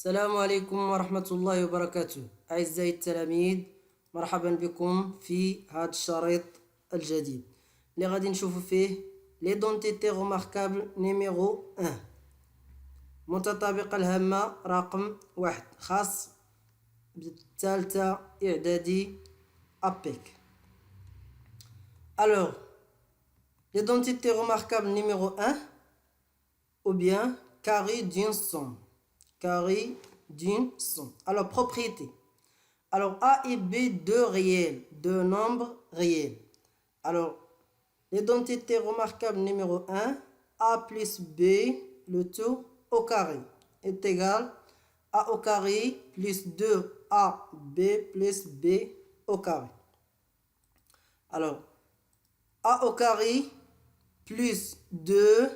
السلام عليكم ورحمة الله وبركاته. أعزائي التلاميذ، مرحبا بكم في هذا الشريط الجديد اللي غادي نشوفوا فيه ليدونتيتي روماركابل نيميرو 1، متطابقة الهامة رقم 1، خاص بالثالثة إعدادي أبيك. Alors, l'identité remarquable numéro 1, ou bien carré d'une somme. Carré d'une somme. Alors, propriété. Alors, A et B, deux réels, deux nombres réels. Alors, l'identité remarquable numéro 1, A plus B, le tout au carré, est égal à A au carré plus 2AB plus B au carré. Alors, A au carré plus 2,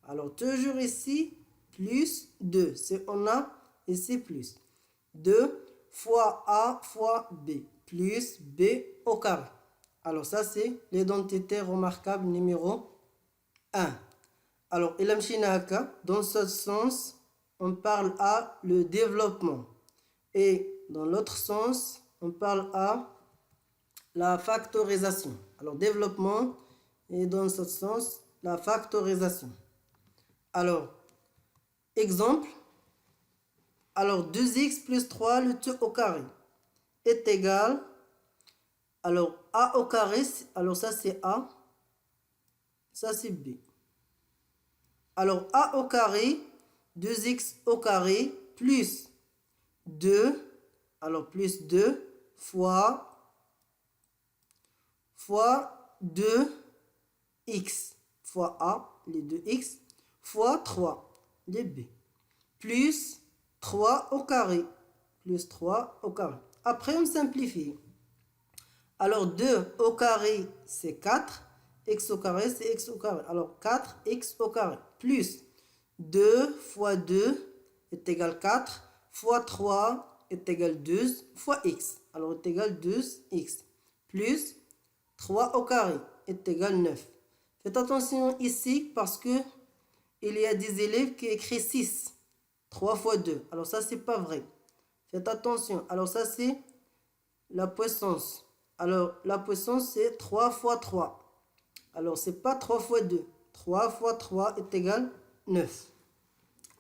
alors toujours ici, plus 2, c'est on a ici plus 2 fois A fois B, plus B au carré. Alors ça c'est l'identité remarquable numéro 1. Alors dans ce sens, on parle à le développement. Et dans l'autre sens, on parle à la factorisation. Alors développement et dans ce sens, la factorisation. Alors, exemple, alors 2x plus 3 le tout au carré est égal, alors A au carré, alors ça c'est A, ça c'est B. Alors A au carré, 2x au carré plus 2, alors plus 2 fois 2x fois A, les 2x, fois 3, les B, plus 3 au carré, plus 3 au carré. Après, on simplifie. Alors, 2 au carré, c'est 4. X au carré, c'est x au carré. Alors, 4x au carré, plus 2 fois 2 est égal 4, fois 3 est égal 12, fois x. Alors, est égal 12x, plus 3 au carré est égal 9. Faites attention ici parce que il y a des élèves qui écrivent 6. 3 fois 2. Alors ça, c'est pas vrai. Faites attention. Alors ça, c'est la puissance. Alors la puissance, c'est 3 fois 3. Alors c'est pas 3 fois 2. 3 fois 3 est égal 9.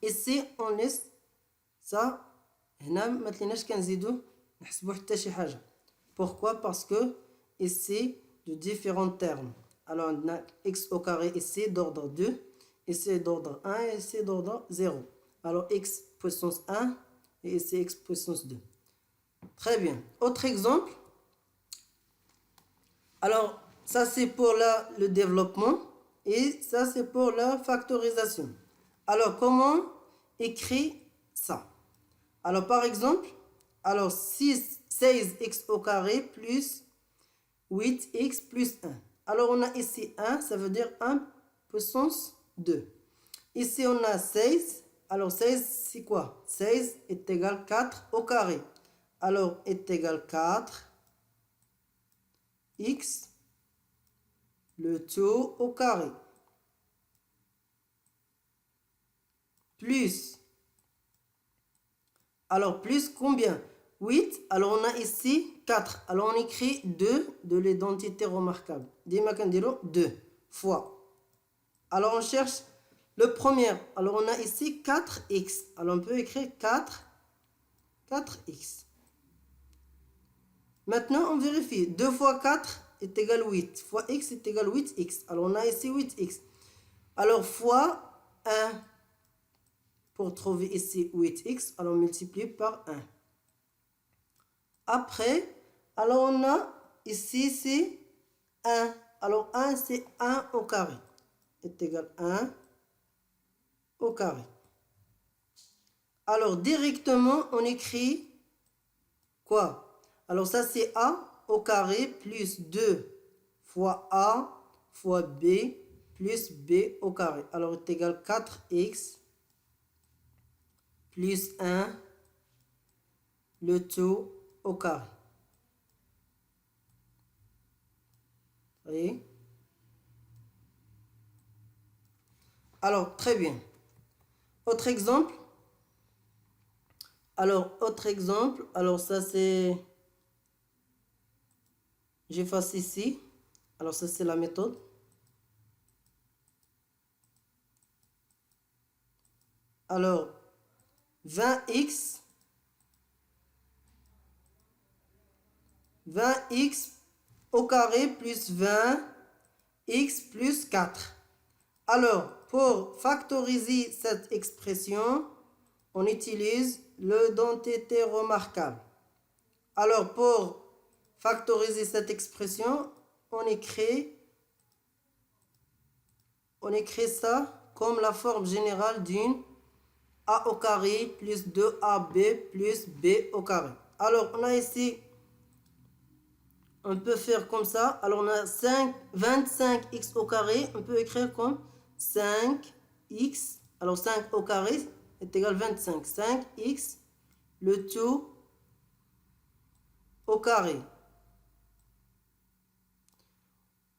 Ici, on laisse ça. Pourquoi? Parce que ici, de différents termes. Alors on a x au carré ici d'ordre 2, ici d'ordre 1 et ici d'ordre 0. Alors x puissance 1 et ici x puissance 2. Très bien. Autre exemple. Alors ça c'est pour le développement et ça c'est pour la factorisation. Alors comment écrire ça? Alors par exemple, alors 16x au carré plus 8x plus 1. Alors on a ici 1, ça veut dire 1 puissance 2. Ici on a 16. Alors 16 c'est quoi? 16 est égal 4 au carré. Alors est égal 4 x le tout au carré plus, alors plus combien? 8. Alors on a ici 4. Alors on écrit 2 de l'identité remarquable. 2 fois. Alors on cherche le premier. Alors on a ici 4x. Alors on peut écrire 4x. Maintenant on vérifie. 2 fois 4 est égal 8. Fois x est égal 8x. Alors on a ici 8x. Alors fois 1. Pour trouver ici 8x, alors on multiplie par 1. Après, alors on a ici c'est 1. Alors 1 c'est 1 au carré. Est égal 1 au carré. Alors directement on écrit quoi? Alors ça c'est A au carré plus 2 fois A fois B plus B au carré. Alors est égal 4x plus 1 le tout au carré. Vous voyez? Alors très bien. Autre exemple. Alors, autre exemple. Alors, ça, c'est... J'efface ici. Alors, ça, c'est la méthode. Alors, 20x au carré plus 20x plus 4. Alors, pour factoriser cette expression, on utilise l'identité remarquable. Alors, pour factoriser cette expression, on écrit ça comme la forme générale d'une a au carré plus 2ab plus b au carré. Alors, on a ici, on peut faire comme ça. Alors, on a 25x au carré. On peut écrire comme 5x. Alors, 5 au carré est égal à 25. 5x, le tout au carré.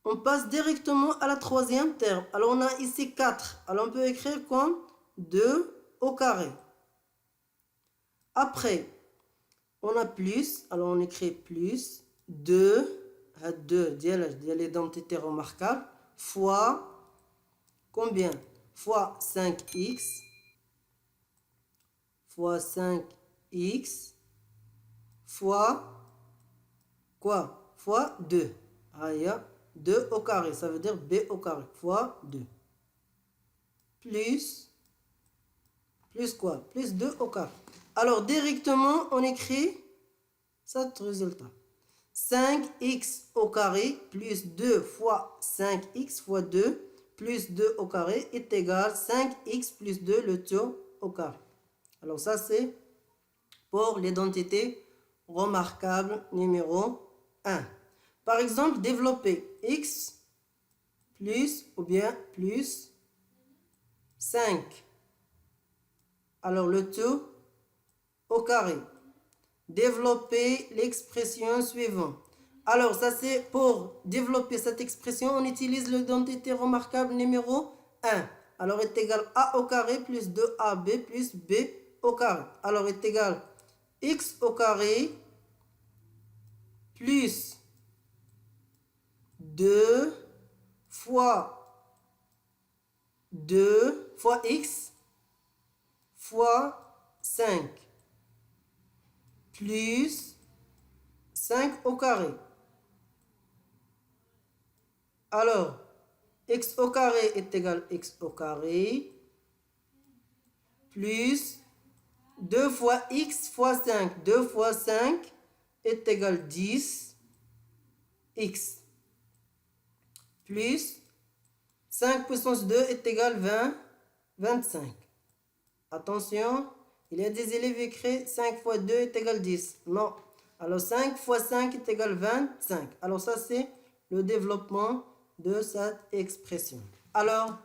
On passe directement à la troisième terme. Alors, on a ici 4. Alors, on peut écrire comme 2 au carré. Après, on a plus. Alors, on écrit plus 2 l'identité remarquable fois combien? Fois 5x fois quoi? Fois 2. Ah, il y a 2 au carré, ça veut dire b au carré, fois 2. Plus quoi? Plus 2 au carré. Alors, directement, on écrit cet résultat. 5x au carré plus 2 fois 5x fois 2 plus 2 au carré est égal à 5x plus 2 le tout au carré. Alors ça c'est pour l'identité remarquable numéro 1. Par exemple, développer x plus ou bien plus 5. Alors le tout au carré. Développer l'expression suivante. Alors, ça c'est pour développer cette expression, on utilise l'identité remarquable numéro 1. Alors, est égal à au carré plus 2ab plus b au carré. Alors, est égal x au carré plus 2 fois x fois 5. Plus 5 au carré. Alors, x au carré est égal à x au carré plus 2 fois x fois 5. 2 fois 5 est égal à 10 x plus 5 puissance 2 est égal à 25. Attention. Il y a des élèves qui écrivent 5 fois 2 est égal à 10. Non. Alors 5 fois 5 est égal à 25. Alors ça c'est le développement de cette expression. Alors,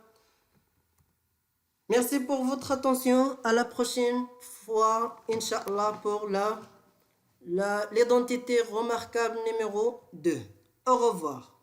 merci pour votre attention. À la prochaine fois, Inch'Allah, pour l'identité remarquable numéro 2. Au revoir.